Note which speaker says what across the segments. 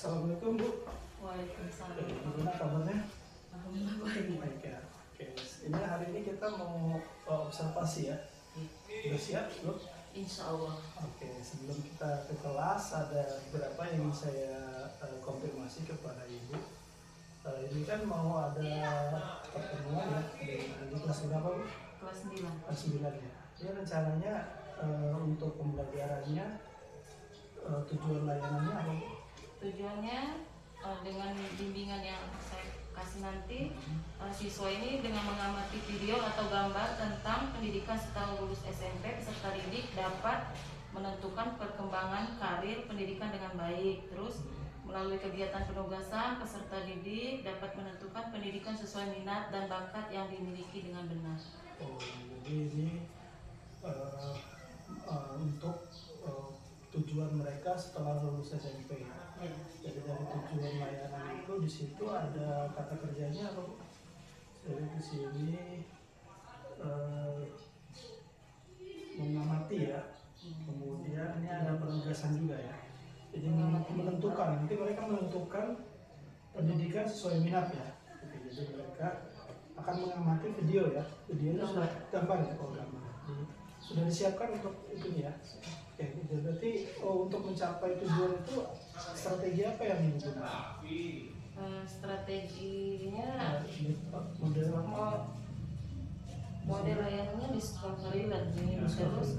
Speaker 1: Assalamualaikum Bu.
Speaker 2: Waalaikumsalam.
Speaker 1: Gimana kabarnya?
Speaker 2: Alhamdulillah baik.
Speaker 1: Baik ya. Oke. Ini hari ini kita mau observasi ya. Sudah siap Bu?
Speaker 2: Insya Allah.
Speaker 1: Oke. Sebelum kita ke kelas ada beberapa yang ingin saya konfirmasi kepada Ibu. Ini kan mau ada pertemuan ya di kelas berapa Bu?
Speaker 2: Kelas 9.
Speaker 1: Kelas 9 ya. Ini rencananya untuk pembelajarannya tujuan layanannya apa Bu?
Speaker 2: Tujuannya dengan bimbingan yang saya kasih nanti, siswa ini dengan mengamati video atau gambar tentang pendidikan setelah lulus SMP, peserta didik dapat menentukan perkembangan karir pendidikan dengan baik. Terus melalui kegiatan penugasan, peserta didik dapat menentukan pendidikan sesuai minat dan bakat yang dimiliki dengan benar.
Speaker 1: Oh, jadi ini untuk tujuan mereka setelah lulus SMP.
Speaker 2: Ya.
Speaker 1: Jadi dari tujuan layanan itu di situ ada kata kerjanya apa Bu? Jadi di sini mengamati ya. Kemudian ini ada penugasan juga ya. Jadi menentukan, nanti mereka menentukan pendidikan sesuai minat ya. Jadi mereka akan mengamati video ya. Videonya sudah gambar ya, gambar. Jadi, sudah disiapkan untuk itu ya. Ya, gitu. Berarti untuk mencapai tujuan itu strategi apa yang digunakan?
Speaker 2: Strateginya
Speaker 1: model
Speaker 2: layanannya discovery learning. Terus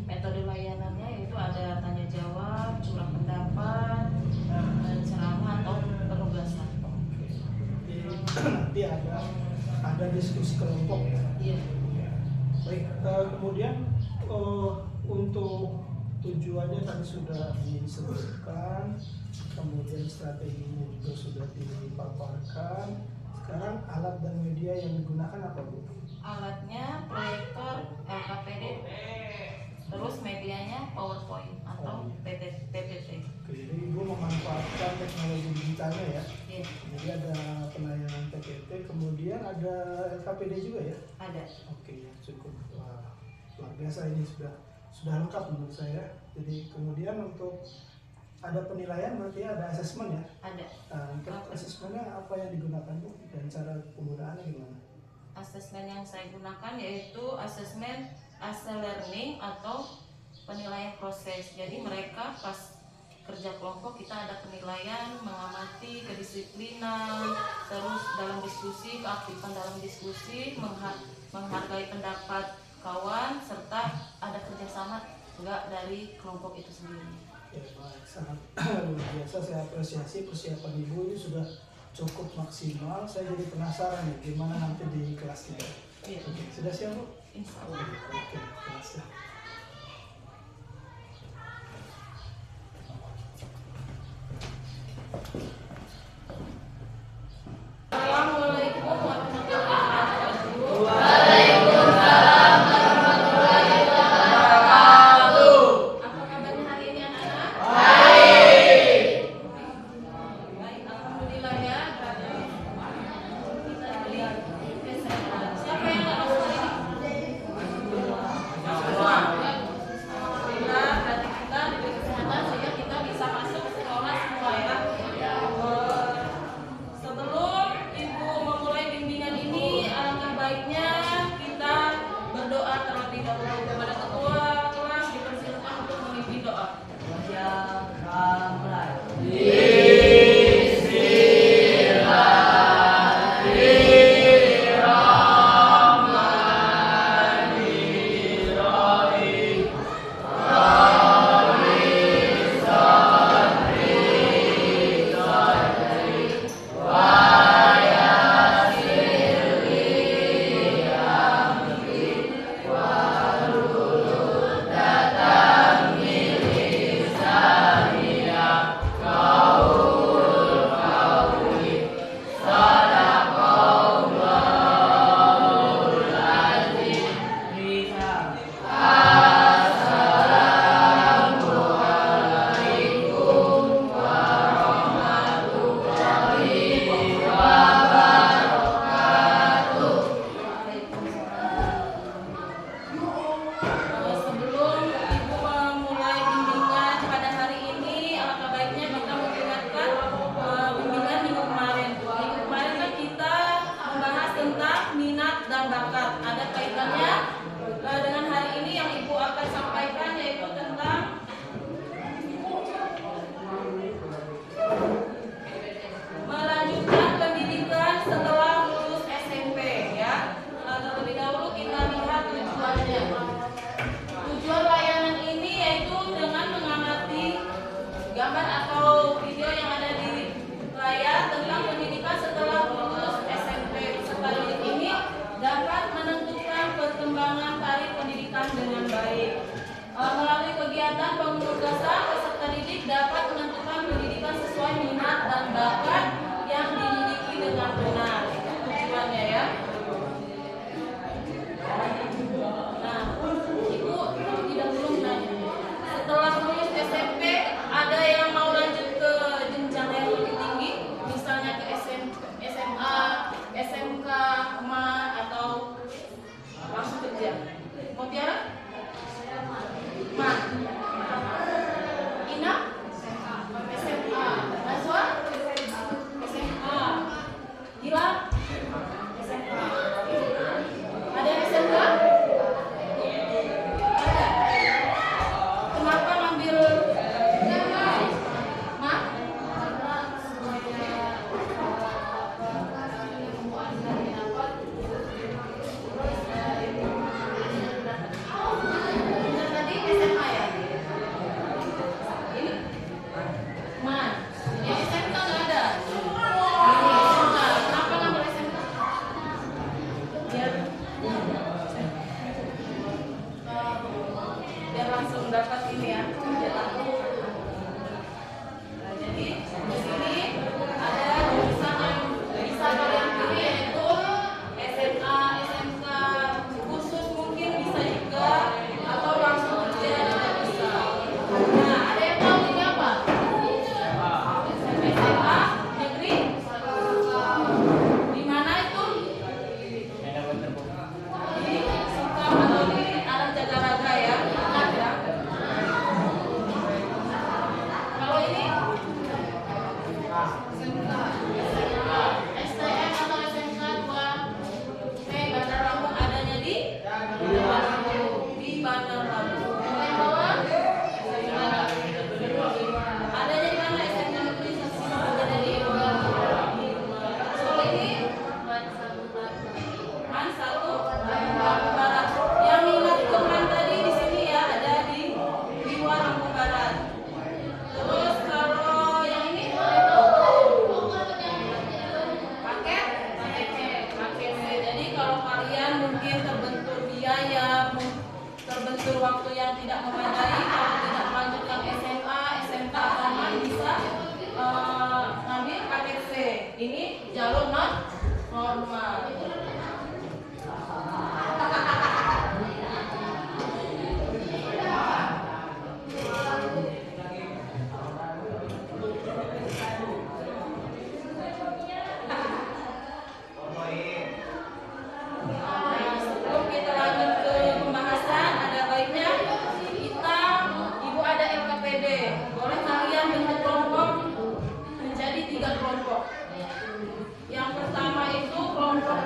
Speaker 2: metode layanannya yaitu ada tanya jawab, curah pendapat, ceramah atau penugasan.
Speaker 1: Nanti ada diskusi kelompok ya.
Speaker 2: Iya.
Speaker 1: Baik, kemudian untuk tujuannya tadi sudah disebutkan, kemudian strateginya juga sudah dipaparkan. Sekarang alat dan media yang digunakan apa Bu?
Speaker 2: Alatnya proyektor LKPD, terus medianya PowerPoint atau PPT.
Speaker 1: Oke, jadi Ibu memanfaatkan teknologi digitalnya ya.
Speaker 2: Iya.
Speaker 1: Jadi ada penayangan PPT, kemudian ada LKPD juga ya.
Speaker 2: Ada.
Speaker 1: Oke, ya cukup. Wah, luar biasa ini sudah lengkap menurut saya. Jadi kemudian untuk ada penilaian berarti ada asesmen ya.
Speaker 2: Ada.
Speaker 1: Nah, untuk asesmennya apa yang digunakan Bu dan cara penggunaannya gimana?
Speaker 2: Asesmen yang saya gunakan yaitu asesmen asal learning atau penilaian proses. Jadi mereka pas kerja kelompok kita ada penilaian, mengamati kedisiplinan, terus dalam diskusi, keaktifan dalam diskusi, menghargai pendapat kawan, serta ada kerjasama enggak dari kelompok itu sendiri.
Speaker 1: Ya, baik, sangat luar biasa. Saya apresiasi persiapan Ibu ini sudah cukup maksimal. Saya jadi penasaran nih gimana nanti di kelasnya.
Speaker 2: Iya.
Speaker 1: Oke, sudah siap Bu?
Speaker 2: Insya Allah.
Speaker 1: Oke, kelasnya.
Speaker 2: Assalamualaikum warahmatullahi wabarakatuh. Apa kabarnya hari ini anak-anak? Baik, alhamdulillah ya. Kita beli kesehatan. Siapa yang nggak masuk hari ini? Semua. Alhamdulillah, berarti kita diberi kesehatan sehingga kita bisa masuk sekolah semua ya. ya. Nah, jadi di sini ada jurusan yang bisa kalian pilih yaitu SMA, SMK khusus mungkin bisa juga, atau langsung kerja juga bisa. Nah, ada yang tahu ini apa? SMA negeri di mana itu? Di Sukam atau di arah Jagaraga ya? Ada. Kalau ini STM atau SMK 2 Bandar Lampung, adanya di Bandar Lampung. Yang bawah adanya di mana? SMK negeri adanya di Solo ini Man 1 Lampung Barat. Yang minat ke Man tadi di sini ya, ada di luar Lampung Barat. Terus kalau yang ini paket C. Jadi kalau kalian mungkin terbentur biaya, terbentur waktu yang tidak memadai, kalau tidak melanjutkan SMA, SMK atau MAN, bisa ngambil paket C. Ini jalur non normal. Sebelum kita lanjut ke pembahasan, ada baiknya Ibu ada LKPD. Boleh kalian bentuk kelompok menjadi 3 kelompok. Yang pertama itu kelompok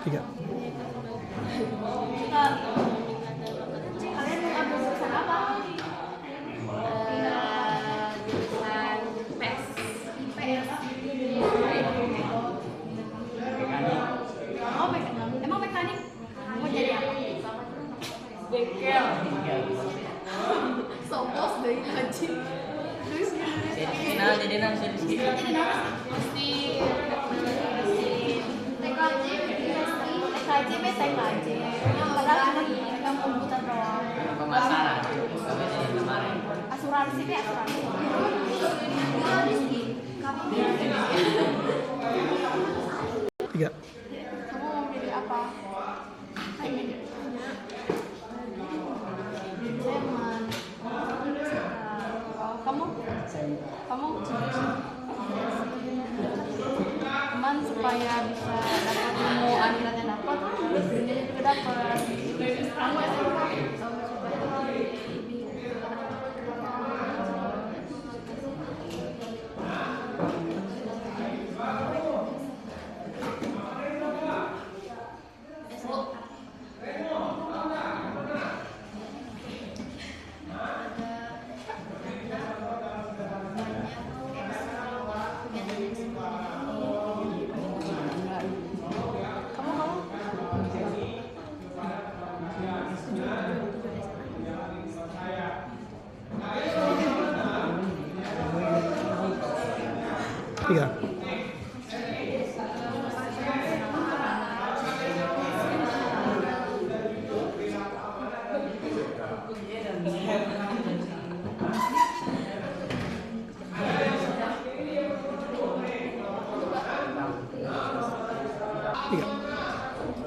Speaker 1: 3.
Speaker 3: Kalian mau ambil jurusan apa? Jurusan IPS. Oh, mekanik. Emang mekanik mau jadi apa? Bengkel. Sopos dari haji.
Speaker 2: Nah, jadi nasi di sini.
Speaker 3: Mesti TKJ, TKJ, TKJ. Padahal cuma pegang komputer doang.
Speaker 2: Pemasaran. Kami jadi kemarin.
Speaker 3: Asuransi deh, asuransi. Kamu
Speaker 1: 3.
Speaker 3: kamu mau milih apa? Jerman. Oh, kamu? Teman supaya bisa dapat ilmu akhiratnya dapat, dunia juga dapat. Kamu SMK?
Speaker 1: Tiga.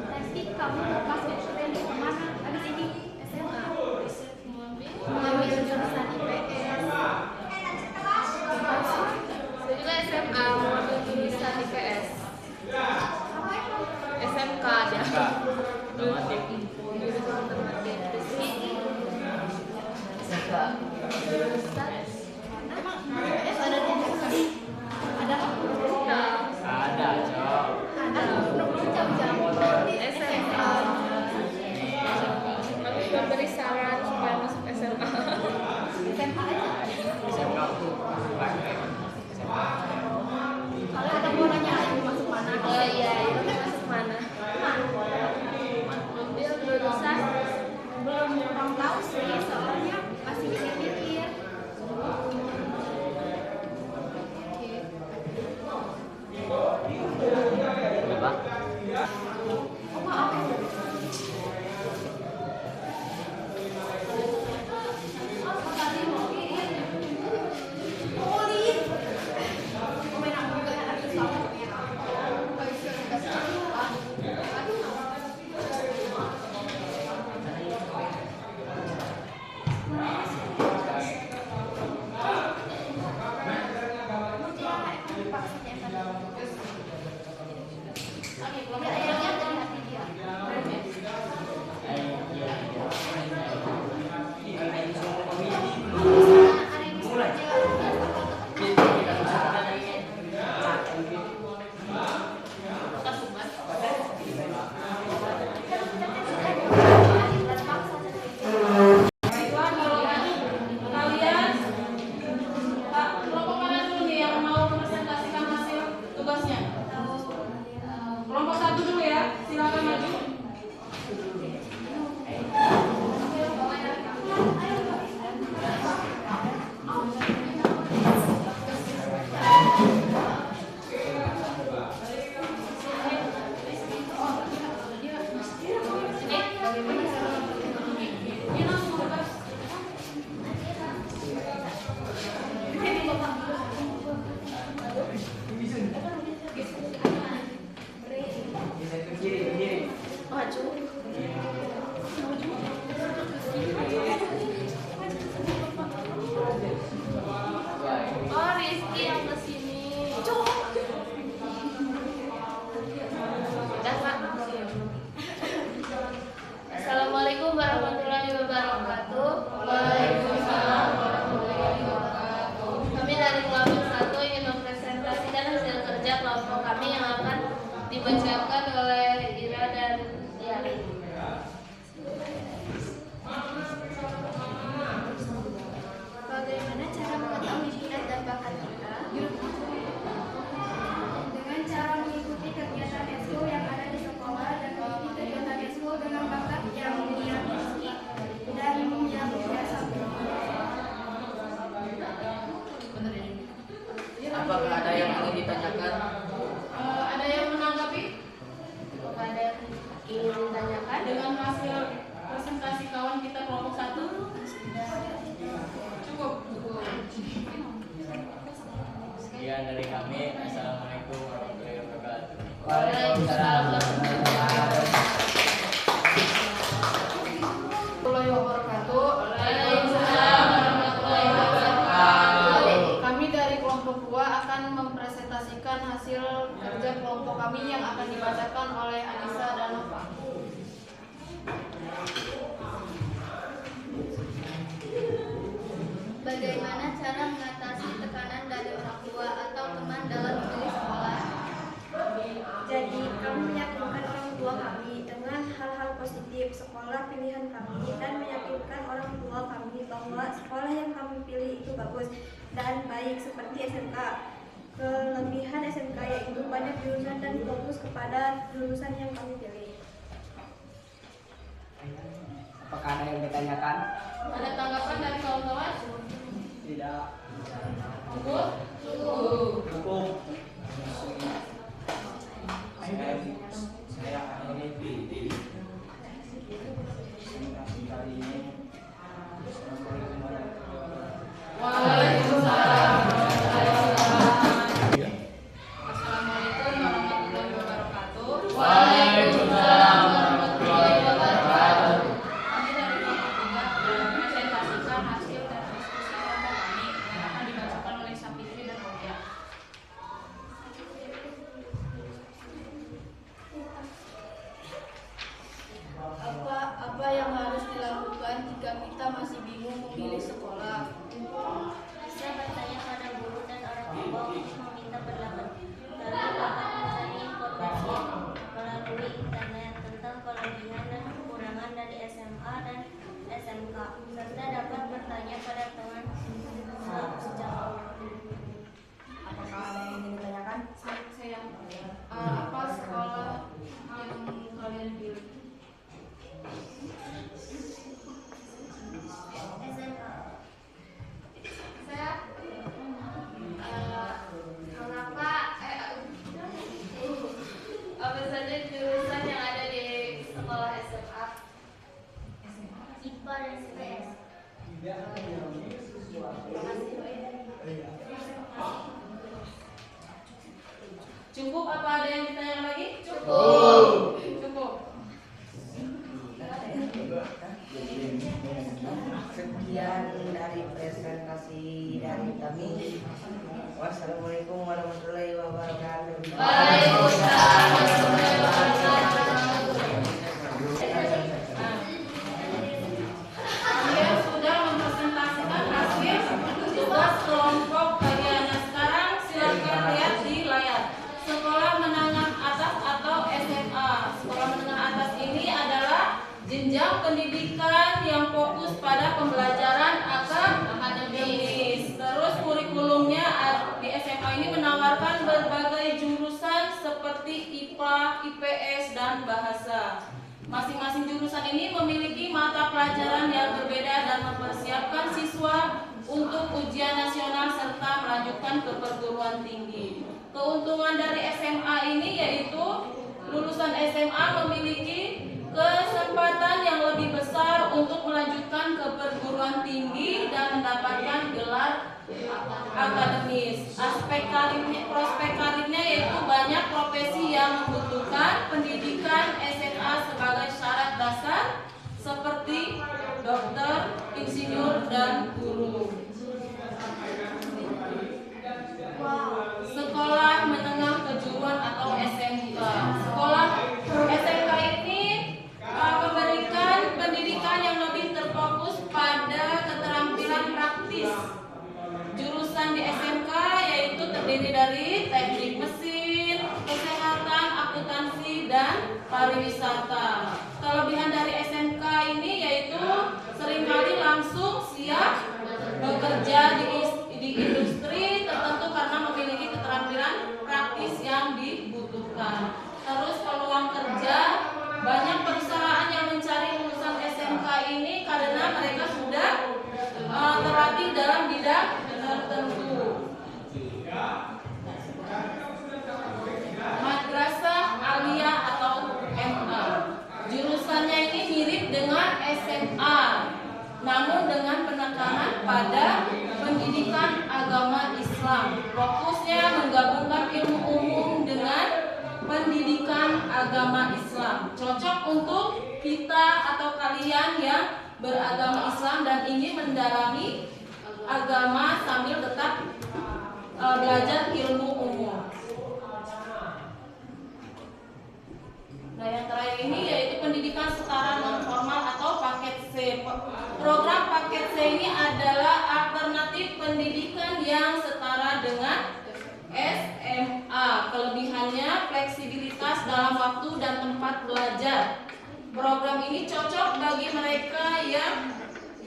Speaker 3: Nanti kamu masuk kuliah kemana? Abis ini SMA. Mengambil jurusan IPS. Saya juga SMA mengambil jurusan IPS. SMK dia.
Speaker 2: Otomatis.
Speaker 3: Jurusan otomatis. Terus ini
Speaker 2: Suka.
Speaker 3: jurusan emang IPS ada di SMK? Ada?
Speaker 2: Ada, Cok.
Speaker 3: Ada. Belum jam-jam di SMK.
Speaker 4: Kami memberi saran supaya masuk SMA.
Speaker 3: SMK aja.
Speaker 2: SMK aku.
Speaker 3: Kalau ada mau nanya mau masuk mana?
Speaker 4: Oh iya, itu masuk mana? Ambil jurusan
Speaker 3: Belum tahu sih, soalnya masih mikir-mikir.
Speaker 4: ingin ditanyakan?
Speaker 3: Dengan hasil presentasi kawan kita kelompok 1 cukup.
Speaker 5: Sekian dari kami. Assalamualaikum warahmatullahi wabarakatuh.
Speaker 3: Waalaikumsalam warahmatullahi wabarakatuh. Kami dari kelompok 2 akan mempresentasikan hasil kerja kelompok kami yang akan dibacakan oleh Anissa dan Nova.
Speaker 6: Bagaimana cara mengatasi tekanan dari orang tua atau teman dalam memilih sekolah? Jadi, kami meyakinkan orang tua kami dengan hal-hal positif sekolah pilihan kami dan meyakinkan orang tua kami bahwa sekolah yang kami pilih itu bagus dan baik seperti SMK. Kelebihan SMK yaitu banyak jurusan dan fokus kepada jurusan yang kami pilih.
Speaker 5: Apakah ada yang ditanyakan?
Speaker 3: Ada tanggapan dari kawan-kawan?
Speaker 5: Tidak.
Speaker 3: Cukup?
Speaker 5: Cukup. Saya akan ini kali ini.
Speaker 3: Waalaikumsalam. Assalamualaikum warahmatullahi wabarakatuh.
Speaker 5: Waalaikumsalam warahmatullahi wabarakatuh.
Speaker 3: Kami dari kelompok 3 mempresentasikan hasil dari diskusi kelompok kami yang akan dibacakan oleh Sapitri dan Rodia. Apa yang harus dilakukan jika kita masih bingung memilih sekolah?
Speaker 6: Bisa bertanya pada guru dan orang tua untuk meminta pendapat. Lalu dapat mencari informasi melalui internet tentang kelebihan dan kekurangan dari SMA dan SMK, serta dapat bertanya pada teman sejak awal.
Speaker 3: Apakah ada yang ingin ditanyakan? Saya apa sekolah yang kalian pilih?
Speaker 6: SMK.
Speaker 3: Saya
Speaker 6: Mengapa?
Speaker 3: apa saja jurusan yang ada di sekolah SMA?
Speaker 6: IPA dan IPS.
Speaker 2: Cukup apa ada yang ditanyakan lagi?
Speaker 3: Cukup.
Speaker 7: Sekian dari presentasi dari kami. Wassalamualaikum warahmatullahi wabarakatuh.
Speaker 3: Waalaikumsalam warahmatullahi wabarakatuh.
Speaker 2: Kalian sudah mempresentasikan hasil tugas kelompok kalian. Nah, sekarang silakan lihat di layar. Sekolah menengah atas atau SMA. Sekolah menengah atas ini adalah jenjang pendidikan yang fokus pada pembelajaran akademis. Terus kurikulumnya di SMA ini menawarkan berbagai jurusan seperti IPA, IPS, dan bahasa. Masing-masing jurusan ini memiliki mata pelajaran yang berbeda dan mempersiapkan siswa untuk ujian nasional serta melanjutkan ke perguruan tinggi. Keuntungan dari SMA ini yaitu lulusan SMA memiliki kesempatan yang lebih besar untuk melanjutkan ke perguruan tinggi dan mendapatkan gelar akademis. Prospek karirnya yaitu banyak profesi yang membutuhkan pendidikan SMA sebagai syarat dasar seperti dokter, insinyur, dan guru. Sekolah menengah kejuruan atau SMK. Sekolah SMK ini memberikan pendidikan yang lebih terfokus pada keterampilan praktis. Jurusan di SMK yaitu terdiri dari teknik mesin, kesehatan, akuntansi, dan pariwisata. Kelebihan dari SMK ini yaitu seringkali langsung siap bekerja di industri tertentu karena memiliki keterampilan praktis yang dibutuhkan. Terus peluang kerja, banyak perusahaan yang mencari lulusan SMK ini karena mereka sudah terlatih dalam bidang tertentu. Madrasah Aliyah atau MA. SMA, namun dengan penekanan pada pendidikan agama Islam. Fokusnya menggabungkan ilmu umum dengan pendidikan agama Islam. Cocok untuk kita atau kalian yang beragama Islam dan ingin mendalami agama sambil tetap belajar ilmu umum. Nah, yang terakhir ini yaitu pendidikan setara non formal atau paket C. Program paket C ini adalah alternatif pendidikan yang setara dengan SMA. Kelebihannya fleksibilitas dalam waktu dan tempat belajar. Program ini cocok bagi mereka yang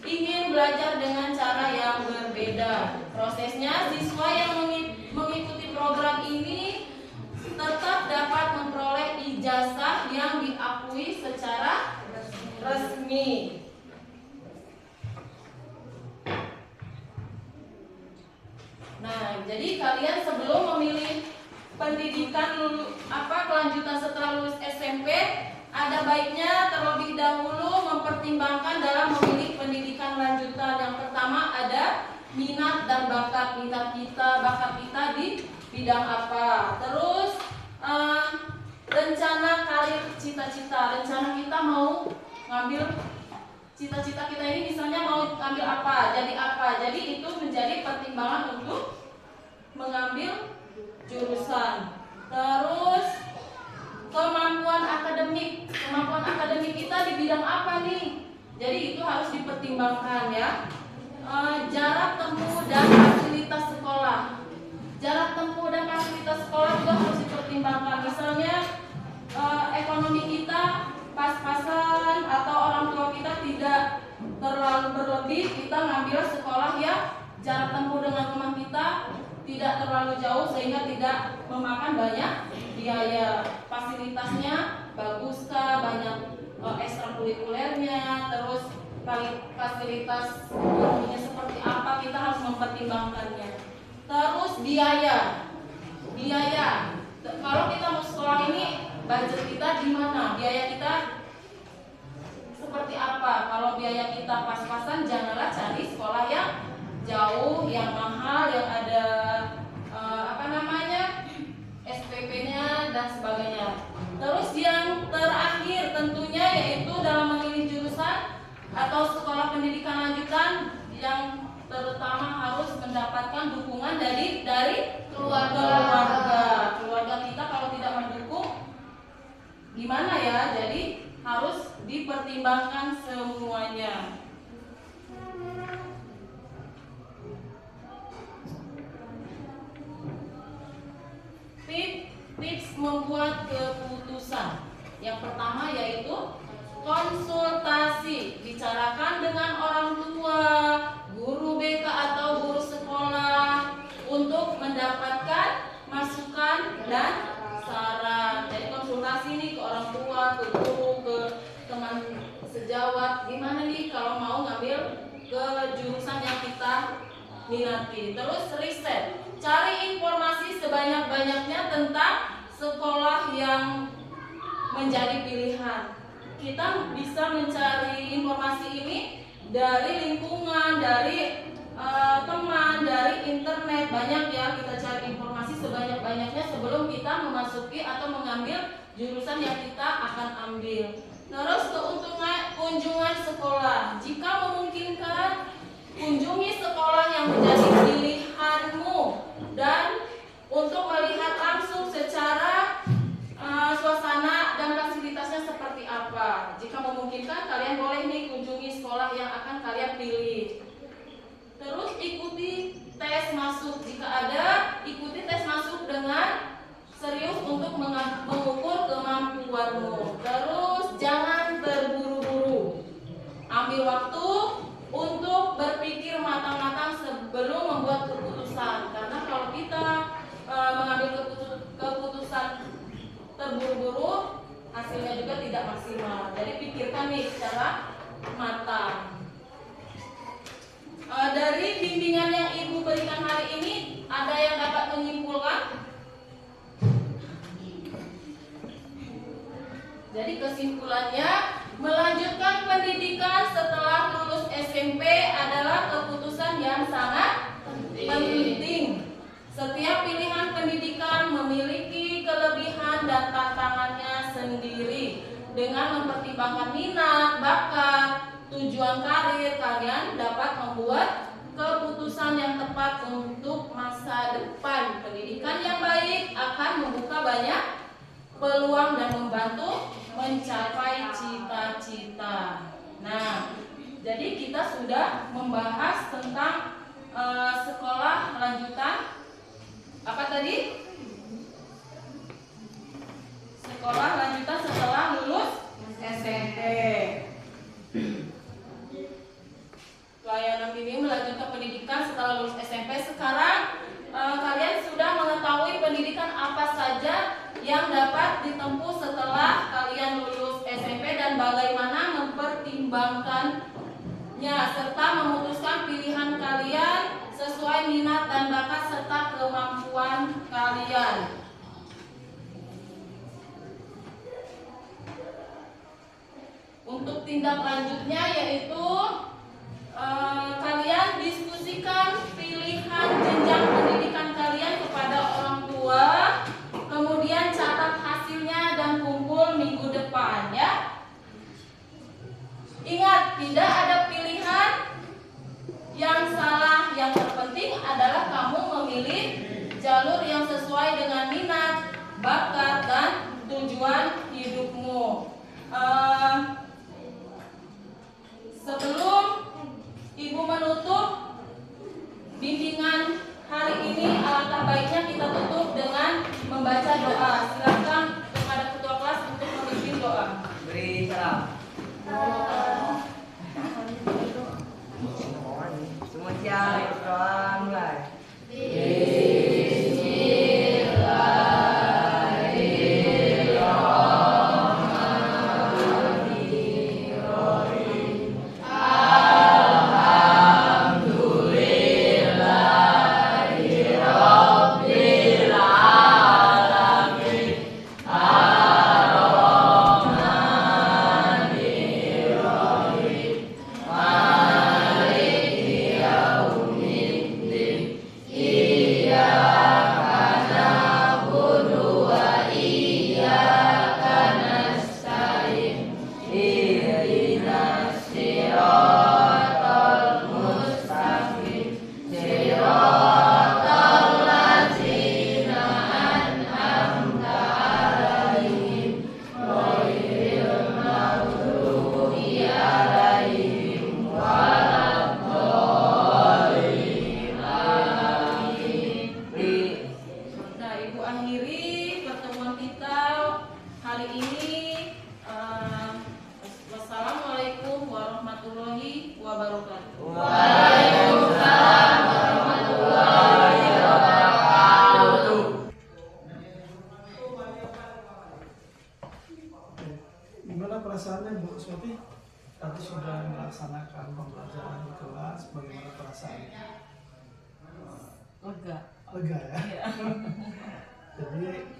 Speaker 2: ingin belajar dengan cara yang berbeda. Prosesnya, siswa yang mengikuti program ini tetap dapat memperoleh ijazah yang diakui secara resmi. Nah, jadi kalian sebelum memilih pendidikan kelanjutan setelah lulus SMP, ada baiknya terlebih dahulu mempertimbangkan dalam memilih pendidikan lanjutan. Yang pertama ada minat dan bakat bakat kita di bidang apa. Terus rencana karir, cita-cita, rencana kita mau ngambil cita-cita kita ini misalnya mau ambil apa, jadi apa. Jadi itu menjadi pertimbangan untuk mengambil jurusan. Terus kemampuan akademik kita di bidang apa nih? Jadi itu harus dipertimbangkan ya. Jarak tempuh dan fasilitas sekolah. Jarak tempuh dan fasilitas sekolah juga harus dipertimbangkan. Misalnya ekonomi kita pas-pasan atau orang tua kita tidak terlalu berlebih, kita ngambil sekolah yang jarak tempuh dengan rumah kita tidak terlalu jauh sehingga tidak memakan banyak biaya. Fasilitasnya baguskah, banyak ekstrakurikulernya, terus fasilitas gurunya seperti apa, kita harus mempertimbangkannya. Terus biaya. Kalau kita mau sekolah ini, budget kita di mana? Biaya kita seperti apa? Kalau biaya kita pas-pasan, janganlah cari sekolah yang jauh, yang mahal, yang ada SPP-nya dan sebagainya. Terus yang terakhir tentunya yaitu dalam memilih jurusan atau sekolah pendidikan lanjutan, yang terutama harus mendapatkan dukungan dari keluarga kita. Kalau tidak mendukung gimana ya? Jadi harus dipertimbangkan semuanya. Tips membuat keputusan. Yang pertama yaitu konsultasi, bicarakan dengan orang tua, guru BK atau guru sekolah untuk mendapatkan masukan dan saran. Jadi konsultasi nih ke orang tua, ke guru, ke teman sejawat, gimana nih kalau mau ngambil ke jurusan yang kita minati. Terus riset, cari informasi sebanyak-banyaknya tentang sekolah yang menjadi pilihan. Kita bisa mencari informasi ini dari lingkungan, dari teman, dari internet. Banyak ya, kita cari informasi sebanyak-banyaknya sebelum kita memasuki atau mengambil jurusan yang kita akan ambil. Terus keuntungan kunjungan sekolah. Jika memungkinkan, kunjungi sekolah yang menjadi pilihanmu dan untuk melihat langsung secara suasana dan fasilitasnya seperti apa. Jika memungkinkan, kalian boleh nih kunjungi sekolah yang akan kalian pilih. Terus ikuti tes masuk. Jika ada, ikuti tes masuk dengan serius untuk mengukur kemampuanmu. Terus jangan terburu-buru. Ambil waktu untuk berpikir matang-matang sebelum membuat keputusan. Karena kalau kita mengambil keputusan terburu-buru, hasilnya juga tidak maksimal. Jadi pikirkan nih secara matang. Dari bimbingan yang Ibu berikan hari ini, ada yang dapat menyimpulkan? Jadi kesimpulannya, melanjutkan pendidikan penting. Setiap pilihan pendidikan memiliki kelebihan dan tantangannya sendiri. Dengan mempertimbangkan minat, bakat, tujuan karir, kalian dapat membuat keputusan yang tepat untuk masa depan. Pendidikan yang baik akan membuka banyak peluang dan membantu mencapai cita-cita. Nah, jadi kita sudah membahas tentang sekolah lanjutan. Apa tadi? Sekolah lanjutan setelah lulus SMP. Layanan bimbing melanjutkan pendidikan setelah lulus SMP. Sekarang kalian sudah mengetahui pendidikan apa saja yang dapat ditempuh setelah kalian lulus SMP dan bagaimana mempertimbangkannya serta memutuskan pilihan kalian sesuai minat dan bakat serta kemampuan kalian. Untuk tindak lanjutnya yaitu kalian diskusikan pilihan jenjang pendidikan kalian kepada orang tua, kemudian catat hasilnya dan kumpul minggu depan ya. Ingat, tidak ada pilihan yang salah, yang terpenting adalah kamu memilih jalur yang sesuai dengan minat, bakat, dan tujuan hidupmu. Sebelum Ibu menutup bimbingan hari ini, alangkah baiknya kita tutup dengan membaca doa. Silakan kepada ketua kelas untuk memimpin doa.
Speaker 7: Beri salam. Semua siap berdoa mulai.
Speaker 1: Gimana perasaannya Bu Swati? Tadi sudah melaksanakan pembelajaran di kelas, bagaimana perasaannya?
Speaker 2: Lega.
Speaker 1: Lega ya?
Speaker 2: Iya.
Speaker 1: Jadi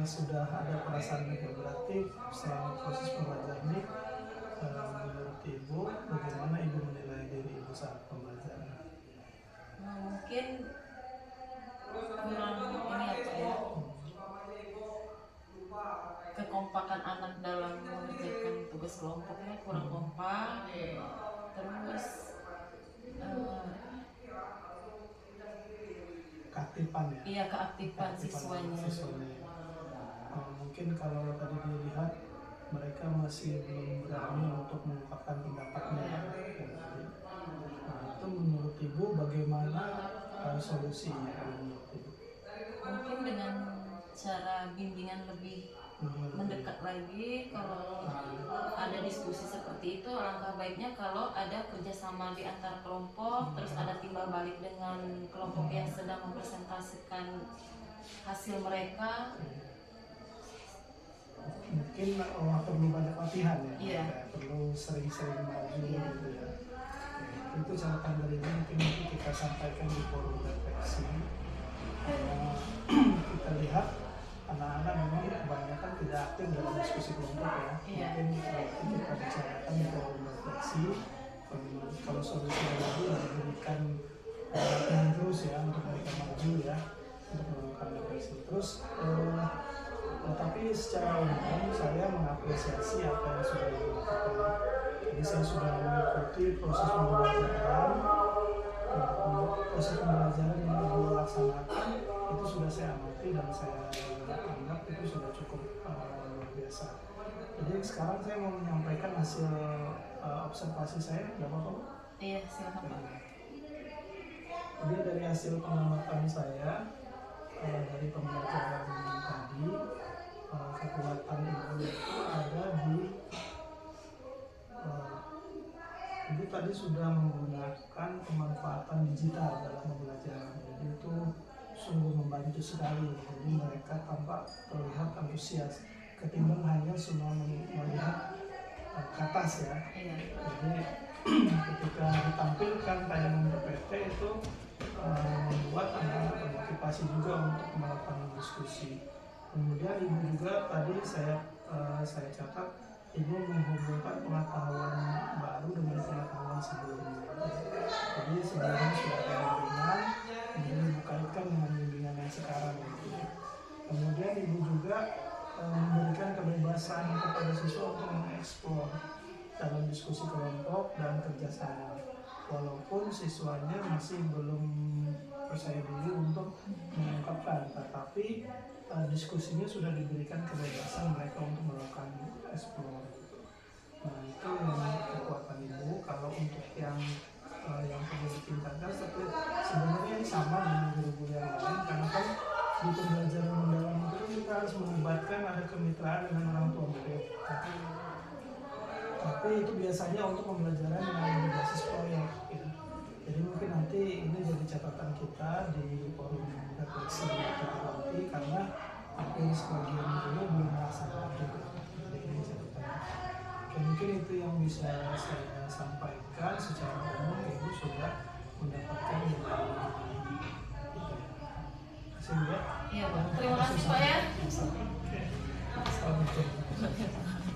Speaker 1: sudah ada perasaan lega, berarti selama proses pembelajaran ini menurut Ibu, bagaimana Ibu menilai diri Ibu saat pembelajaran?
Speaker 2: Mungkin kurang ini apa ya, kekompakan anak dalam mengerjakan tugas kelompoknya kurang kompak, terus
Speaker 1: Keaktifan ya?
Speaker 2: iya keaktifan siswanya.
Speaker 1: Mungkin kalau tadi dilihat mereka masih belum berani untuk mengungkapkan pendapatnya. Nah, itu menurut Ibu bagaimana solusinya menurut Ibu?
Speaker 2: Mungkin dengan cara bimbingan lebih mendekat lagi. Kalau ada diskusi seperti itu, alangkah baiknya kalau ada kerjasama di antar kelompok, terus ada timbal balik dengan kelompok yang sedang mempresentasikan hasil mereka.
Speaker 1: Mungkin perlu banyak latihan ya,
Speaker 2: Iya.
Speaker 1: perlu sering-sering maju gitu ya. Itu catatan dari ini mungkin nanti kita sampaikan di forum refleksi. Kita lihat anak-anak memang kebanyakan tidak aktif dalam diskusi kelompok ya.
Speaker 2: Iya.
Speaker 1: Mungkin nanti kita bicarakan di forum refleksi. Kalau solusi lagi diberikan pengen terus ya untuk mereka maju ya untuk melakukan depresi. Terus tapi secara umum saya mengapresiasi apa yang sudah dilakukan. Jadi saya sudah mengikuti proses pembelajaran yang ibu laksanakan itu sudah saya amati dan saya anggap itu sudah cukup luar biasa. Jadi sekarang saya mau menyampaikan hasil observasi saya, tidak apa-apa Bu?
Speaker 2: Iya, silakan Pak.
Speaker 1: Jadi dari hasil pengamatan saya dari pembelajaran tadi, kekuatan ibu itu ada di ibu tadi sudah menggunakan pemanfaatan digital dalam pembelajaran. Jadi itu sungguh membantu sekali. Jadi mereka tampak terlihat antusias ketimbang hanya semua melihat ke atas ya.
Speaker 2: Iya.
Speaker 1: Jadi ketika ditampilkan tayangan PPT itu membuat anak-anak termotivasi juga untuk melakukan diskusi. Kemudian ibu juga tadi saya catat ibu menghubungkan pengetahuan baru dengan pengetahuan sebelumnya. Jadi sebelumnya sudah ada bimbingan, kemudian ibu kaitkan dengan bimbingan yang sekarang. Kemudian ibu juga memberikan kebebasan kepada siswa untuk mengeksplor dalam diskusi kelompok dan kerjasama. Walaupun siswanya masih belum percaya diri untuk mengungkapkan, tetapi diskusinya sudah diberikan kebebasan mereka untuk melakukan explore. Nah itu yang kekuatan ibu. Kalau untuk yang perlu ditingkatkan, sebenarnya ini sama dengan guru-guru yang lain, karena kan di pembelajaran mendalam itu kita harus melibatkan ada kemitraan dengan orang tua murid. Tapi itu biasanya untuk pembelajaran yang berbasis proyek. Ya. Jadi mungkin nanti ini jadi catatan kita di forum refleksi kita nanti, karena hampir sebagian dulu belum melaksanakan juga. Jadi ini catatan. Oke, mungkin itu yang bisa saya sampaikan secara umum. Ibu sudah mendapatkan dari kasih ya.
Speaker 2: Iya Pak. Terima kasih Pak ya.
Speaker 1: Oke. Assalamualaikum.